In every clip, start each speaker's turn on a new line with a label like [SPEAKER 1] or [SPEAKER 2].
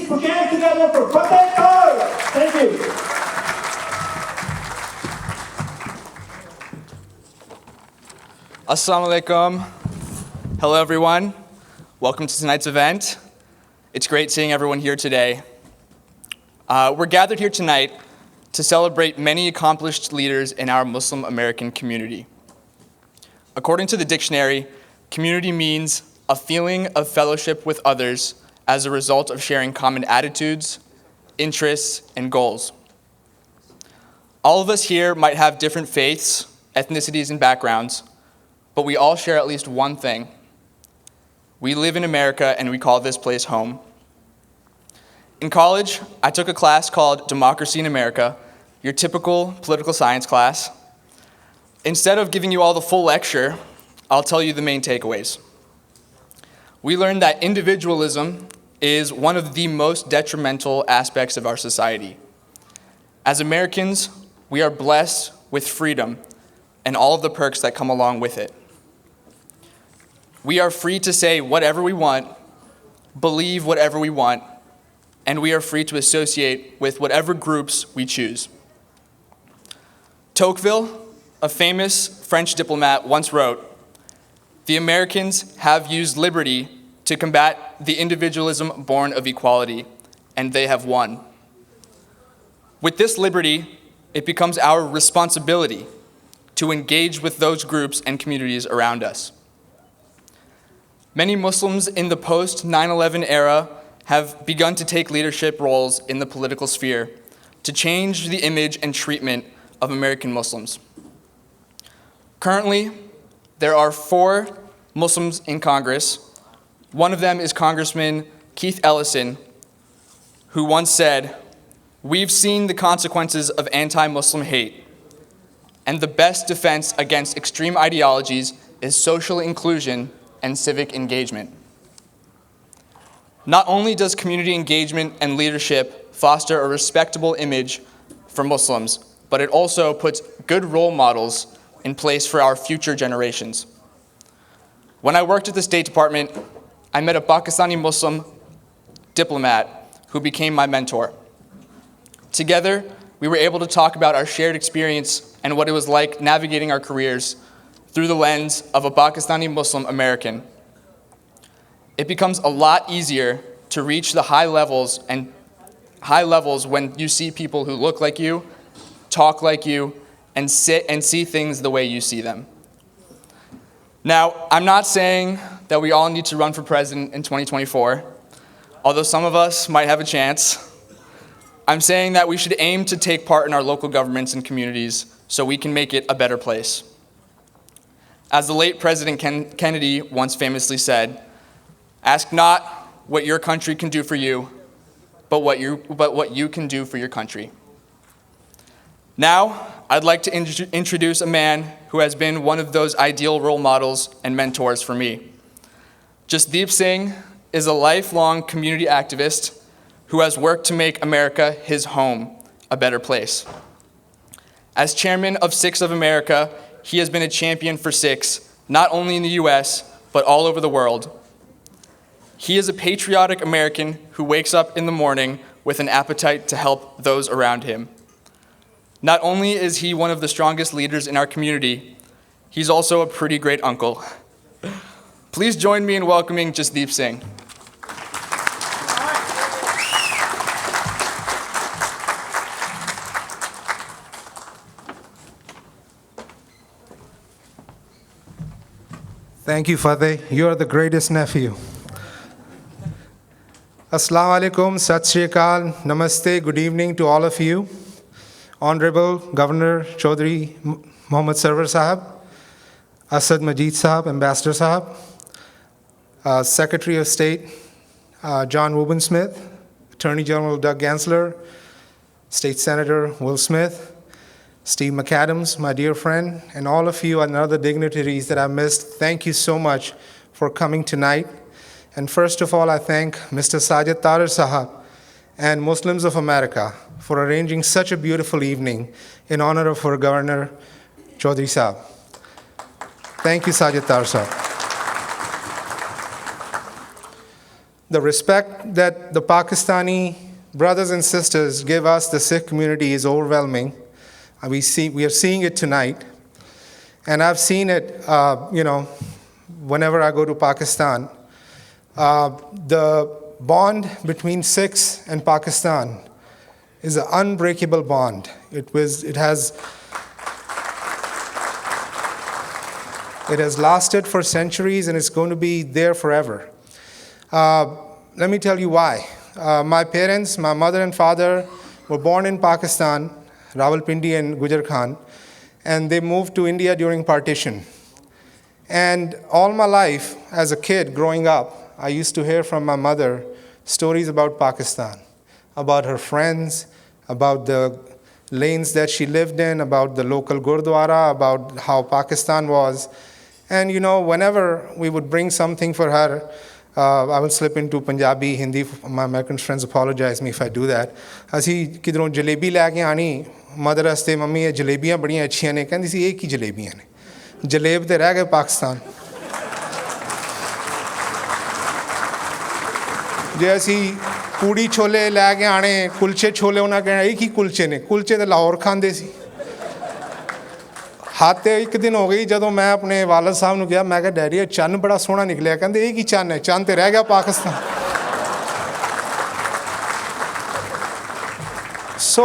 [SPEAKER 1] put your hands together for Fateh Tarar. Thank you.
[SPEAKER 2] Assalamu alaikum. Hello, everyone. Welcome to tonight's event. It's great seeing everyone here today. We're gathered here tonight to celebrate many accomplished leaders in our Muslim American community. According to the dictionary, community means a feeling of fellowship with others as a result of sharing common attitudes, interests, and goals. All of us here might have different faiths, ethnicities, and backgrounds, but we all share at least one thing. We live in America and we call this place home. In college, I took a class called Democracy in America, your typical political science class. Instead of giving you all the full lecture, I'll tell you the main takeaways. We learned that individualism is one of the most detrimental aspects of our society. As Americans, we are blessed with freedom and all of the perks that come along with it. We are free to say whatever we want, believe whatever we want, and we are free to associate with whatever groups we choose. Tocqueville, a famous French diplomat, once wrote, "The Americans have used liberty to combat the individualism born of equality, and they have won." With this liberty, it becomes our responsibility to engage with those groups and communities around us. Many Muslims in the post-9/11 era have begun to take leadership roles in the political sphere to change the image and treatment of American Muslims. Currently, there are 4 Muslims in Congress. One of them is Congressman Keith Ellison, who once said, "We've seen the consequences of anti-Muslim hate, and the best defense against extreme ideologies is social inclusion and civic engagement." Not only does community engagement and leadership foster a respectable image for Muslims, but it also puts good role models in place for our future generations. When I worked at the State Department, I met a Pakistani Muslim diplomat who became my mentor. Together, we were able to talk about our shared experience and what it was like navigating our careers through the lens of a Pakistani Muslim American. It becomes a lot easier to reach the high levels when you see people who look like you, talk like you, and sit and see things the way you see them. Now, I'm not saying that we all need to run for president in 2024, although some of us might have a chance. I'm saying that we should aim to take part in our local governments and communities so we can make it a better place. As the late President Kennedy once famously said, "Ask not what your country can do for you, but what you can do for your country." Now, I'd like to introduce a man who has been one of those ideal role models and mentors for me. Jasdip Singh is a lifelong community activist who has worked to make America his home, a better place. As chairman of Sikhs of America, he has been a champion for Sikhs, not only in the US, but all over the world. He is a patriotic American who wakes up in the morning with an appetite to help those around him. Not only is he one of the strongest leaders in our community, he's also a pretty great uncle. Please join me in welcoming Jasdip Singh.
[SPEAKER 3] Thank you, Fateh. You are the greatest nephew. Assalamu alaikum, Sat Shri Akal, Namaste, good evening to all of you. Honorable Governor Chaudhry Mohammad Sarwar Sahab, Asad Majid Sahab, Ambassador Sahab, Secretary of State John Reuben Smith, Attorney General Doug Gansler, State Senator Will Smith, Steve McAdams, my dear friend, and all of you and other dignitaries that I missed, thank you so much for coming tonight. And first of all, I thank Mr. Sajid Tarar Sahab and Muslims of America for arranging such a beautiful evening in honor of our Governor Chaudhry Sahab. Thank you, Sajid Tarar Sahab. The respect that the Pakistani brothers and sisters give us, the Sikh community, is overwhelming. We are seeing it tonight. And I've seen it, whenever I go to Pakistan. The bond between Sikhs and Pakistan is an unbreakable bond. It has lasted for centuries, and it's going to be there forever. Let me tell you why. My parents, my mother and father, were born in Pakistan, Rawalpindi and Gujar Khan, and they moved to India during partition. And all my life, as a kid growing up, I used to hear from my mother stories about Pakistan, about her friends, about the lanes that she lived in, about the local Gurdwara, about how Pakistan was. And whenever we would bring something for her, I will slip into Punjabi, Hindi. My American friends apologize me if I do that. Asi kidron jalebi le ke aani, mother aste mummy ye jalebiyan badiyan achhiyan ne, kendi si ek hi jalebiyan ne. Jaleb te reh gaye Pakistan. ਜੇ ਅਸੀਂ ਪੂੜੀ ਛੋਲੇ ਲੈ ਕੇ ਆਣੇ, ਕੁਲਚੇ ਛੋਲੇ ਉਹਨਾਂ ਕਹਿਣਾ ਇਹ ਕੀ ਕੁਲਚੇ ਨੇ, ਕੁਲਚੇ ਤਾਂ ਲਾਹੌਰ ਖਾਂਦੇ ਸੀ। ਹੱਥ ਤੇ ਇੱਕ ਦਿਨ ਹੋ ਗਈ ਜਦੋਂ ਮੈਂ ਆਪਣੇ ਵਾਲਦ ਸਾਹਿਬ ਨੂੰ ਕਿਹਾ, ਮੈਂ ਕਿਹਾ ਡੈਡੀ ਇਹ ਚੰਨ ਬੜਾ ਸੋਹਣਾ ਨਿਕਲਿਆ, ਕਹਿੰਦੇ ਇਹ ਕੀ ਚੰਨ ਹੈ, ਚੰਨ ਤੇ ਰਹਿ ਗਿਆ Pakistan. So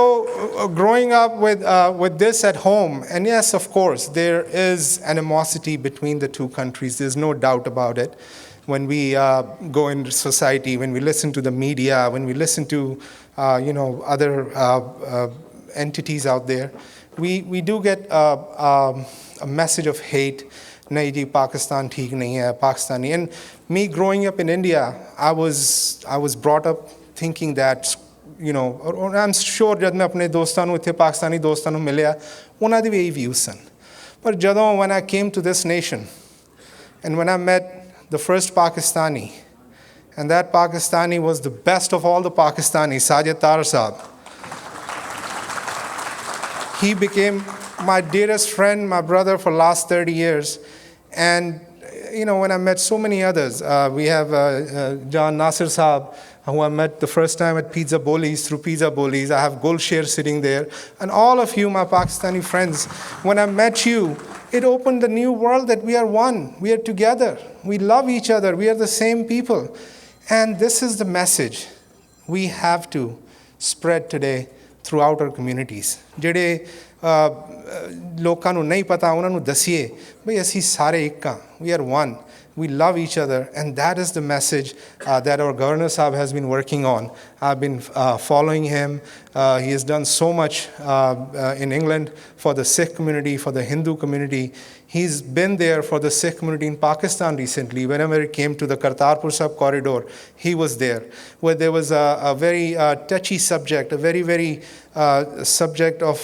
[SPEAKER 3] growing up with this at home, and yes, of course, there is animosity between the two countries. There's no doubt about it. When we go into society, when we listen to the media, when we listen to other entities out there, we do get a message of hate. Nahi ji, Pakistan theek nahi hai, Pakistani. And me growing up in India, I was brought up thinking that, or I'm sure jad main apne dostan nu ithe Pakistani dostan nu milya, ਉਹਨਾਂ ਦੇ ਵੀ ਇਹੀ views ਸਨ। ਪਰ ਜਦੋਂ when I came to this nation, and when I met the first Pakistani, and that Pakistani was the best of all the Pakistanis, Sajid Tarar sahab. He became my dearest friend, my brother for the last 30 years. And, when I met so many others, we have John Nasir sahab, who I met the first time at Pizza Bolis, through Pizza Bolis. I have Gulsher sitting there. And all of you, my Pakistani friends, when I met you, it opened the new world that we are one. We are together. We love each other. We are the same people. And this is the message we have to spread today throughout our communities. ਜਿਹੜੇ ਲੋਕਾਂ ਨੂੰ ਨਹੀਂ ਪਤਾ ਉਹਨਾਂ ਨੂੰ ਦਸੀਏ ਬਈ ਅਸੀਂ ਸਾਰੇ ਇੱਕ ਹਾਂ, we are one. We love each other, and that is the message that our Governor Sahab has been working on. I've been following him. He has done so much in England for the Sikh community, for the Hindu community. He's been there for the Sikh community in Pakistan recently. Whenever it came to the Kartarpur Sahib corridor, he was there. Where there was a very touchy subject, a very, very subject of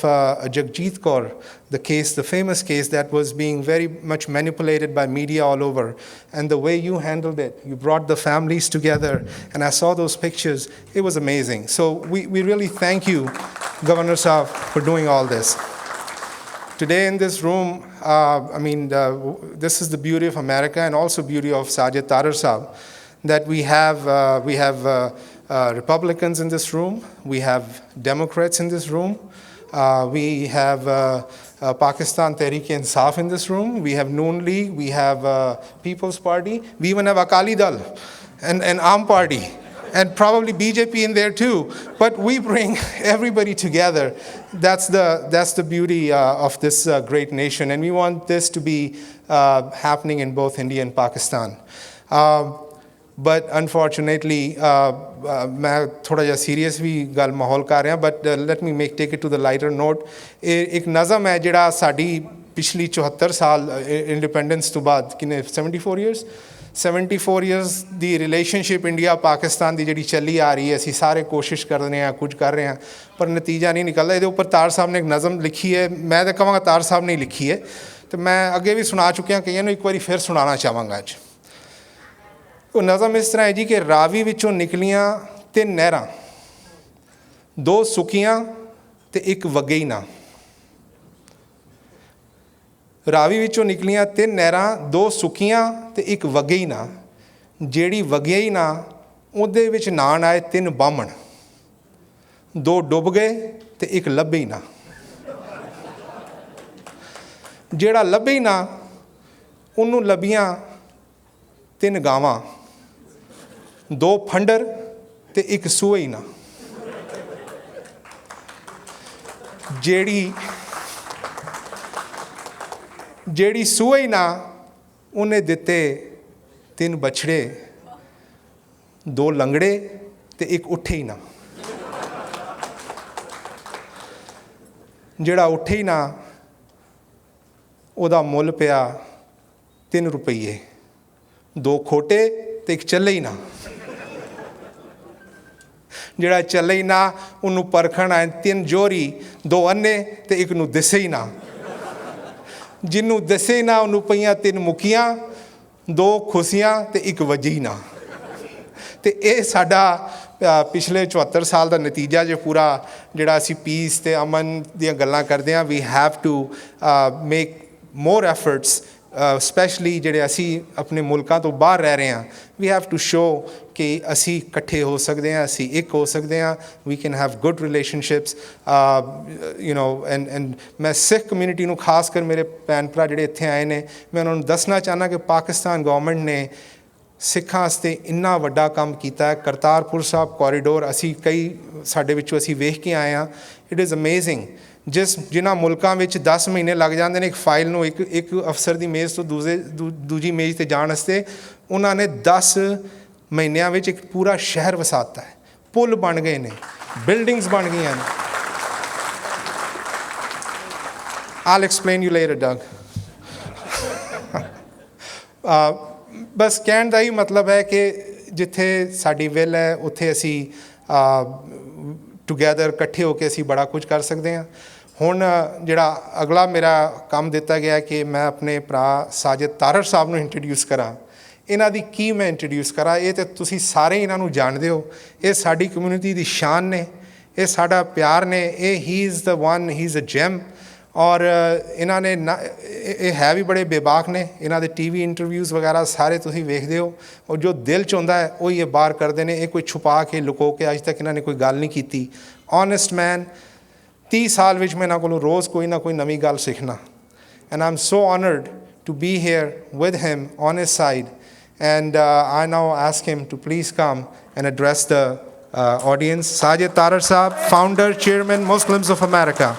[SPEAKER 3] Jagjit Kaur, the case, the famous case that was being very much manipulated by media all over. And the way you handled it, you brought the families together, and I saw those pictures. It was amazing. So we really thank you, Governor Sahab, for doing all this. Today in this room, this is the beauty of America and also beauty of Sajid Tarar Sahab, that we have Republicans in this room, we have Democrats in this room, we have Pakistan Tehreek-e-Insaf in this room, we have Noon League, we have People's Party, we even have Akali Dal and Aam Party, and probably BJP in there too. But we bring everybody together. That's the beauty of this great nation, and we want this to be happening in both India and Pakistan. But unfortunately, मैं थोड़ा जा serious भी गल माहौल कर रहा, but let me take it to the lighter note. एक नज़म है जिहड़ा साडी पिछली 74 साल independence तो बाद किने 74 years 74 years ਦੀ relationship इंडिया पाकिस्तान ਦੀ ਜਿਹੜੀ ਚੱਲੀ ਆ ਰਹੀ ਹੈ, ਅਸੀਂ ਸਾਰੇ ਕੋਸ਼ਿਸ਼ ਕਰ ਰਹੇ ਹਾਂ, ਕੁਝ ਕਰ ਰਹੇ ਹਾਂ, ਪਰ ਨਤੀਜਾ ਨਹੀਂ ਨਿਕਲਦਾ। ਇਹਦੇ ਉੱਪਰ ਤਾਰ ਸਾਹਿਬ ਨੇ ਇੱਕ ਨਜ਼ਮ ਲਿਖੀ ਹੈ, ਮੈਂ ਤਾਂ ਕਹਾਂਗਾ ਤਾਰ ਸਾਹਿਬ ਨੇ ਲਿਖੀ ਹੈ, ਤੇ ਮੈਂ ਅੱਗੇ ਵੀ ਸੁਣਾ ਚੁੱਕਿਆ, ਕਈਆਂ ਨੂੰ ਇੱਕ ਵਾਰੀ ਫਿਰ ਸੁਣਾਉਣਾ ਚਾਹਾਂਗਾ ਅੱਜ। ਉਹ ਨਜ਼ਮ ਇਸ ਤਰ੍ਹਾਂ ਹੈ ਜੀ ਕਿ ਰਾਵੀ ਵਿੱਚੋਂ ਨਿਕਲੀਆਂ 3 ਨਹਿਰਾਂ, 2 ਸੁੱਕੀਆਂ ਤੇ ਇੱਕ ਵਗੇ ਹੀ ਨਾ। ਰਾਵੀ ਵਿੱਚੋਂ ਨਿਕਲੀਆਂ 3 ਨਹਿਰਾਂ, 2 ਸੁੱਕੀਆਂ ਤੇ ਇੱਕ ਵਗੇ ਹੀ ਨਾ। ਜਿਹੜੀ ਵਗਿਆ ਹੀ ਨਾ ਉਹਦੇ ਵਿੱਚ ਨਾਣ ਆਏ 3 ਬਾਹਮਣ, 2 ਡੁੱਬ ਗਏ ਤੇ 1 ਲੱਭੇ ਹੀ ਨਾ। ਜਿਹੜਾ ਲੱਭੇ ਹੀ ਨਾ ਉਹਨੂੰ ਲੱਭੀਆਂ 3 ਗਾਵਾਂ, 2 ਫੰਡਰ ਤੇ 1 ਸੂਏ ਹੀ ਨਾ। ਜਿਹੜੀ ਸੂਏ ਹੀ ਨਾ ਉਹਨੇ ਦਿੱਤੇ 3 ਬਛੜੇ, 2 ਲੰਗੜੇ ਤੇ 1 ਉੱਠੇ ਹੀ ਨਾ। ਜਿਹੜਾ ਉੱਠੇ ਹੀ ਨਾ ਉਹਦਾ ਮੁੱਲ ਪਿਆ 3 ਰੁਪਈਏ, 2 ਖੋਟੇ ਤੇ 1 ਚੱਲੇ ਹੀ ਨਾ। ਜਿਹੜਾ ਚੱਲੇ ਹੀ ਨਾ ਉਹਨੂੰ ਪਰਖਣ ਆਏ 3 ਜੋਰੀ, 2 ਅੰਨੇ ਤੇ 1 ਨੂੰ ਦਿਸੇ ਹੀ ਨਾ। ਜਿਹਨੂੰ ਦਿਸੇ ਹੀ ਨਾ ਉਹਨੂੰ ਪਈਆਂ 3 ਮੁੱਕੀਆਂ, 2 ਖੁਸ਼ੀਆਂ ਤੇ 1 ਵੱਜੀ ਹੀ ਨਾ। ਤੇ ਇਹ ਸਾਡਾ ਪਿਛਲੇ 74 ਸਾਲ ਦਾ ਨਤੀਜਾ ਜੇ ਪੂਰਾ, ਜਿਹੜਾ ਅਸੀਂ ਪੀਸ ਤੇ ਅਮਨ ਦੀਆਂ ਗੱਲਾਂ ਕਰਦੇ ਹਾਂ। We have to make more efforts, specially ਜਿਹੜੇ ਅਸੀਂ ਆਪਣੇ ਮੁਲਕਾਂ ਤੋਂ ਬਾਹਰ ਰਹਿ ਰਹੇ ਹਾਂ। ਵੀ ਹੈਵ ਟੂ ਸ਼ੋ ਕਿ ਅਸੀਂ ਇਕੱਠੇ ਹੋ ਸਕਦੇ ਹਾਂ, ਅਸੀਂ ਇੱਕ ਹੋ ਸਕਦੇ ਹਾਂ। We can have good relationships, and ਮੈਂ ਸਿੱਖ ਕਮਿਊਨਿਟੀ ਨੂੰ, ਖਾਸ ਕਰ ਮੇਰੇ ਭੈਣ ਭਰਾ ਜਿਹੜੇ ਇੱਥੇ ਆਏ ਨੇ, ਮੈਂ ਉਹਨਾਂ ਨੂੰ ਦੱਸਣਾ ਚਾਹੁੰਦਾ ਕਿ ਪਾਕਿਸਤਾਨ ਗੌਰਮੈਂਟ ਨੇ ਸਿੱਖਾਂ ਵਾਸਤੇ ਇੰਨਾ ਵੱਡਾ ਕੰਮ ਕੀਤਾ ਹੈ। ਕਰਤਾਰਪੁਰ ਸਾਹਿਬ ਕੋਰੀਡੋਰ ਅਸੀਂ ਸਾਡੇ ਵਿੱਚੋਂ ਅਸੀਂ ਵੇਖ ਕੇ ਆਏ ਹਾਂ। It is amazing. ਜਿਨ੍ਹਾਂ ਮੁਲਕਾਂ ਵਿੱਚ 10 ਮਹੀਨੇ ਲੱਗ ਜਾਂਦੇ ਨੇ ਇੱਕ ਫਾਈਲ ਨੂੰ ਇੱਕ ਅਫਸਰ ਦੀ ਮੇਜ਼ ਤੋਂ ਦੂਜੀ ਮੇਜ਼ 'ਤੇ ਜਾਣ ਵਾਸਤੇ, ਉਹਨਾਂ ਨੇ 10 ਮਹੀਨਿਆਂ ਵਿੱਚ ਇੱਕ ਪੂਰਾ ਸ਼ਹਿਰ ਵਸਾਤਾ ਹੈ। ਪੁਲ ਬਣ ਗਏ ਨੇ, ਬਿਲਡਿੰਗਸ ਬਣ ਗਈਆਂ ਨੇ। I'll explain you later, Doug. ਬਸ ਕਹਿਣ ਦਾ ਹੀ ਮਤਲਬ ਹੈ ਕਿ ਜਿੱਥੇ ਸਾਡੀ ਵਿਲ ਹੈ ਉੱਥੇ ਅਸੀਂ ਟੂਗੈਦਰ ਇਕੱਠੇ ਹੋ ਕੇ ਅਸੀਂ ਬੜਾ ਕੁਝ ਕਰ ਸਕਦੇ ਹਾਂ। ਹੁਣ ਜਿਹੜਾ ਅਗਲਾ ਮੇਰਾ ਕੰਮ ਦਿੱਤਾ ਗਿਆ ਕਿ ਮੈਂ ਆਪਣੇ ਭਰਾ ਸਾਜਿਦ ਤਾਰਰ ਸਾਹਿਬ ਨੂੰ ਇੰਟਰੋਡਿਊਸ ਕਰਾਂ। ਇਹਨਾਂ ਦੀ ਕੀ ਮੈਂ ਇੰਟਰੋਡਿਊਸ ਕਰਾਂ, ਇਹ ਤਾਂ ਤੁਸੀਂ ਸਾਰੇ ਇਹਨਾਂ ਨੂੰ ਜਾਣਦੇ ਹੋ। ਇਹ ਸਾਡੀ ਕਮਿਊਨਿਟੀ ਦੀ ਸ਼ਾਨ ਨੇ, ਇਹ ਸਾਡਾ ਪਿਆਰ ਨੇ। ਇਹ he is the one, he is a gem. ਔਰ ਇਹਨਾਂ ਨੇ ਇਹ ਹੈ ਵੀ ਬੜੇ ਬੇਬਾਕ ਨੇ। ਇਹਨਾਂ ਦੇ TV ਇੰਟਰਵਿਊਜ਼ ਵਗੈਰਾ ਸਾਰੇ ਤੁਸੀਂ ਵੇਖਦੇ ਹੋ। ਔਰ ਜੋ ਦਿਲ 'ਚ ਹੁੰਦਾ ਹੈ ਉਹੀ ਇਹ ਬਾਹਰ ਕਰਦੇ ਨੇ। ਇਹ ਕੋਈ ਛੁਪਾ ਕੇ ਲੁਕੋ ਕੇ ਅੱਜ ਤੱਕ ਇਹਨਾਂ ਨੇ ਕੋਈ ਗੱਲ ਨਹੀਂ ਕੀਤੀ। ਓਨੈਸਟ ਮੈਨ। 30 ਸਾਲ ਵਿੱਚ ਮੈਂ ਇਹਨਾਂ ਕੋਲੋਂ ਰੋਜ਼ ਕੋਈ ਨਾ ਕੋਈ ਨਵੀਂ ਗੱਲ ਸਿੱਖਣਾ। And I am so honoured to be here with him on his side. And I now ask him to please come and address the audience. Sajid Tarar Sahab, founder, chairman, Muslims of America.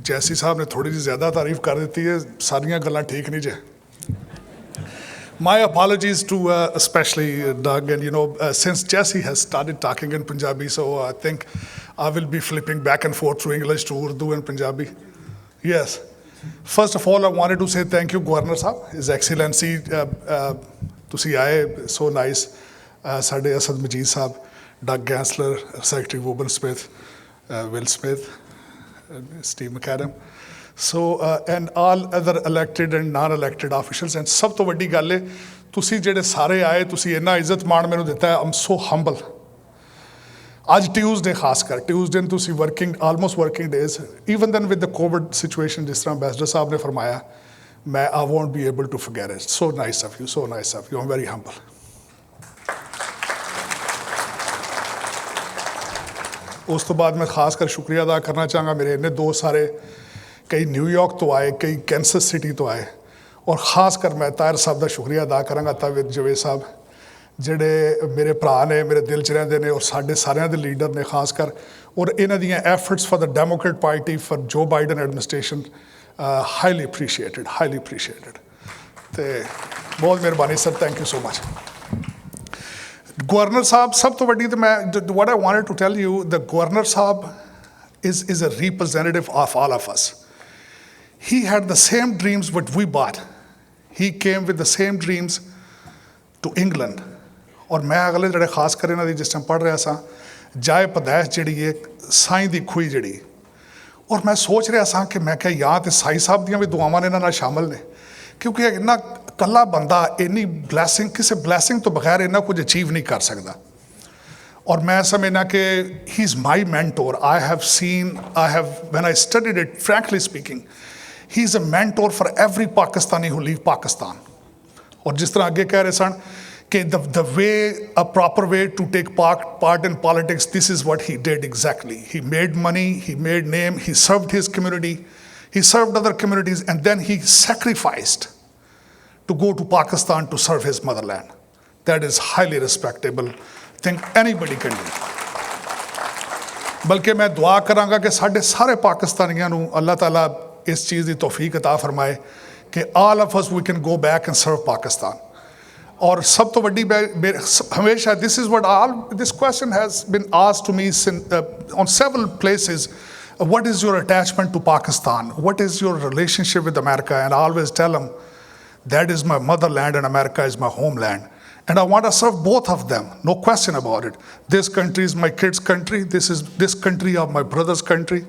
[SPEAKER 4] ਜੈਸੀ ਸਾਹਿਬ ਨੇ ਥੋੜੀ ਜਿਹੀ ਜ਼ਿਆਦਾ ਤਾਰੀਫ ਕਰ ਦਿੱਤੀ ਹੈ, ਸਾਰੀਆਂ ਗੱਲਾਂ ਠੀਕ ਨਹੀਂ ਜੇ। My apologies to especially Doug, and since Jesse has started talking in Punjabi, so I think I will be flipping back and forth through English to Urdu and Punjabi. Yes. First of all, I wanted to say thank you, Governor Sahab, His Excellency. ਤੁਸੀਂ ਆਏ, so nice. ਸਾਡੇ ਅਸਦ ਮਜੀਦ ਸਾਹਿਬ, Doug Gansler, Secretary Woburn Smith, Will Smith, Steve McAdam. So and all other elected and non-elected officials. And ਸਭ ਤੋਂ ਵੱਡੀ ਗੱਲ ਹੈ ਤੁਸੀਂ ਜਿਹੜੇ ਸਾਰੇ ਆਏ, ਤੁਸੀਂ ਇੰਨਾ ਇੱਜ਼ਤ ਮਾਣ ਮੈਨੂੰ ਦਿੱਤਾ ਹੈ। I'm so humble. ਅੱਜ ਟਿਊਜ਼ਡੇ, ਖਾਸ ਕਰ ਟਿਊਜ਼ਡੇ ਨੂੰ ਤੁਸੀਂ almost working days, even then with the covid situation, ਜਿਸ ਤਰ੍ਹਾਂ ਐਂਬੈਸਡਰ ਸਾਹਿਬ ਨੇ ਫਰਮਾਇਆ, ਮੈਂ I won't be able to forget it. So nice of you, so nice of you. I'm very humble. ਉਸ ਤੋਂ ਬਾਅਦ ਮੈਂ ਖਾਸ ਕਰ ਸ਼ੁਕਰੀਆ ਅਦਾ ਕਰਨਾ ਚਾਹਾਂਗਾ ਮੇਰੇ ਇੰਨੇ ਦੋਸਤ ਸਾਰੇ, ਕਈ ਨਿਊਯਾਰਕ ਤੋਂ ਆਏ, ਕਈ ਕੈਂਸਸ ਸਿਟੀ ਤੋਂ ਆਏ। ਔਰ ਖਾਸ ਕਰ ਮੈਂ ਤਾਹਿਰ ਸਾਹਿਬ ਦਾ ਸ਼ੁਕਰੀਆ ਅਦਾ ਕਰਾਂਗਾ, ਤਾਹਿਰ ਜਵੇਦ ਸਾਹਿਬ, ਜਿਹੜੇ ਮੇਰੇ ਭਰਾ ਨੇ, ਮੇਰੇ ਦਿਲ 'ਚ ਰਹਿੰਦੇ ਨੇ ਔਰ ਸਾਡੇ ਸਾਰਿਆਂ ਦੇ ਲੀਡਰ ਨੇ ਖਾਸ ਕਰ। ਔਰ ਇਹਨਾਂ ਦੀਆਂ efforts for the Democrat party, for ਜੋ ਬਾਈਡਨ ਐਡਮਿਨਿਸਟ੍ਰੇਸ਼ਨ, ਹਾਈਲੀ ਅਪਰੀਸ਼ੀਏਟਡ। ਤੇ ਬਹੁਤ ਮਿਹਰਬਾਨੀ sir, thank you so much. Governor ਸਾਹਿਬ, ਸਭ ਤੋਂ ਵੱਡੀ, ਤੇ ਮੈਂ what I wanted to tell you, the Governor Sahib is a representative of all of us. He had the same dreams what we bought. He came with the same dreams to England. ਔਰ ਮੈਂ ਅਗਲੇ ਜਿਹੜੇ ਖਾਸ ਕਰ ਇਹਨਾਂ ਦੀ ਜਿਸ time ਪੜ੍ਹ ਰਿਹਾ ਸਾਂ, ਜਾਏ ਪਦੈਸ਼ ਜਿਹੜੀ ਹੈ, ਸਾਈਂ ਦੀ ਖੂਹੀ ਜਿਹੜੀ, ਔਰ ਮੈਂ ਸੋਚ ਰਿਹਾ ਸਾਂ ਕਿ ਮੈਂ ਕਿਹਾ ਜਾਂ ਤੇ ਸਾਈਂ ਸਾਹਿਬ ਦੀਆਂ ਵੀ ਦੁਆਵਾਂ ਇਹਨਾਂ ਨਾਲ ਸ਼ਾਮਲ ਨੇ, ਕਿਉਂਕਿ ਇੰਨਾ ਇਕੱਲਾ ਬੰਦਾ ਇੰਨੀ ਬਲੈਸਿੰਗ, ਕਿਸੇ ਬਲੈਸਿੰਗ ਤੋਂ ਬਗੈਰ ਇੰਨਾ ਕੁਝ ਅਚੀਵ ਨਹੀਂ ਕਰ ਸਕਦਾ। और मैं समझना कि he is my mentor. When I studied it, frankly speaking, he is a mentor for every Pakistani who leave Pakistan. और जिस तरह आगे कह रहे सन कि a proper way to take part in politics, this is what he did exactly. He made money, he made name, he served his community, he served other communities, and then he sacrificed to go to Pakistan to serve his motherland. That is highly respectable thing anybody can do. बल्कि मैं दुआ करांगा कि साढ़े सारे पाकिस्तानियों को अल्लाह ताला इस चीज़ की तौफीक अता फरमाए कि all of us we can go back and serve Pakistan. और सब तो बड़ी हमेशा this question has been asked to me on several places. What is your attachment to Pakistan? What is your relationship with America? And I always tell them, that is my motherland and America is my homeland. And I want to serve both of them, no question about it. This country is my kids' country. This country of my brother's country.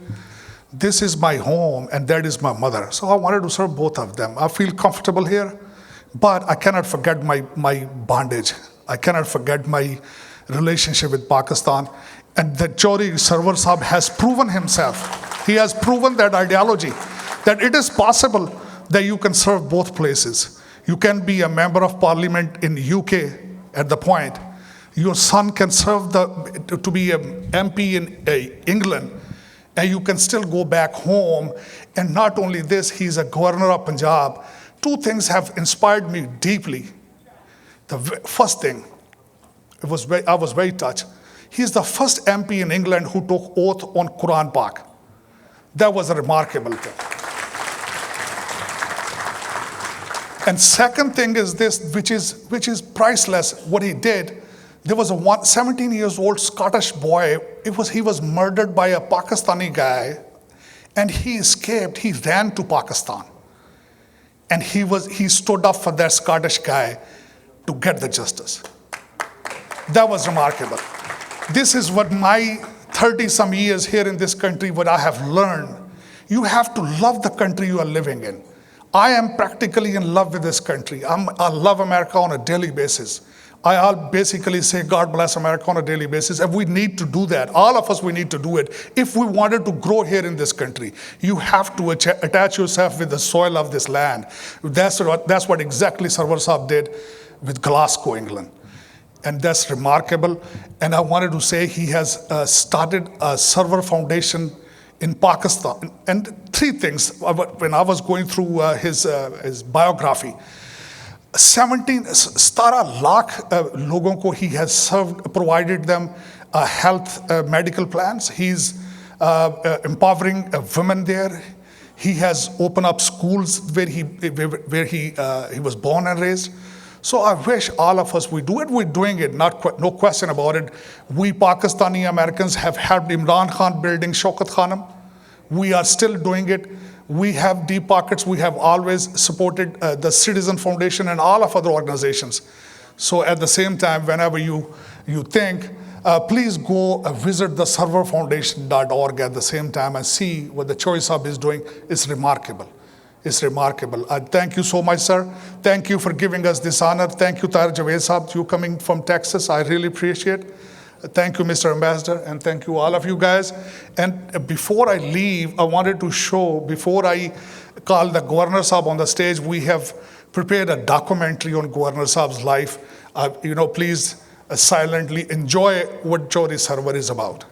[SPEAKER 4] This is my home and that is my mother. So I wanted to serve both of them. I feel comfortable here, but I cannot forget my bondage. I cannot forget my relationship with Pakistan. And the Chaudhry Sarwar Sahab has proven himself. He has proven that ideology, that it is possible that you can serve both places. You can be a member of parliament in UK at the point. Your son can serve to be an MP in England, and you can still go back home. And not only this, he's a governor of Punjab. Two things have inspired me deeply. The first thing, I was very touched. He's the first MP in England who took oath on Quran Pak. That was a remarkable thing. And second thing is this, which is priceless, what he did. There was a 17-year-old Scottish boy. He was murdered by a Pakistani guy, and he escaped. He ran to Pakistan, and he stood up for that Scottish guy to get the justice. That was remarkable. This is what my 30-some years here in this country, what I have learned. You have to love the country you are living in. I am practically in love with this country. I love America on a daily basis. I'll basically say, God bless America on a daily basis. And we need to do that. All of us, we need to do it. If we wanted to grow here in this country, you have to attach yourself with the soil of this land. That's what exactly Sarwar Sahab did with Glasgow, England. And that's remarkable. And I wanted to say he has started a Sarwar Foundation in Pakistan. And three things, when I was going through his biography, 17 lakh logon ko he has served, provided them health medical plans. He's empowering women there. He has opened up schools where he was born and raised. So I wish all of us, we do it, we're doing it, no question about it. We Pakistani Americans have helped Imran Khan building Shaukat Khanum. We are still doing it. We have deep pockets. We have always supported the Citizen Foundation and all of other organizations. So at the same time, whenever you think, please go visit the sarwarfoundation.org at the same time and see what the Chaudhry Sahab is doing. It's remarkable. It's remarkable. Thank you so much, sir. Thank you for giving us this honor. Thank you, Tahir Javed Sahab, you coming from Texas. I really appreciate it. Thank you, Mr. Ambassador, and thank you, all of you guys. And before I leave, I wanted to show, before I call the Governor Sahab on the stage, we have prepared a documentary on Governor Sahab's life. Please silently enjoy what Chaudhry Sarwar is about.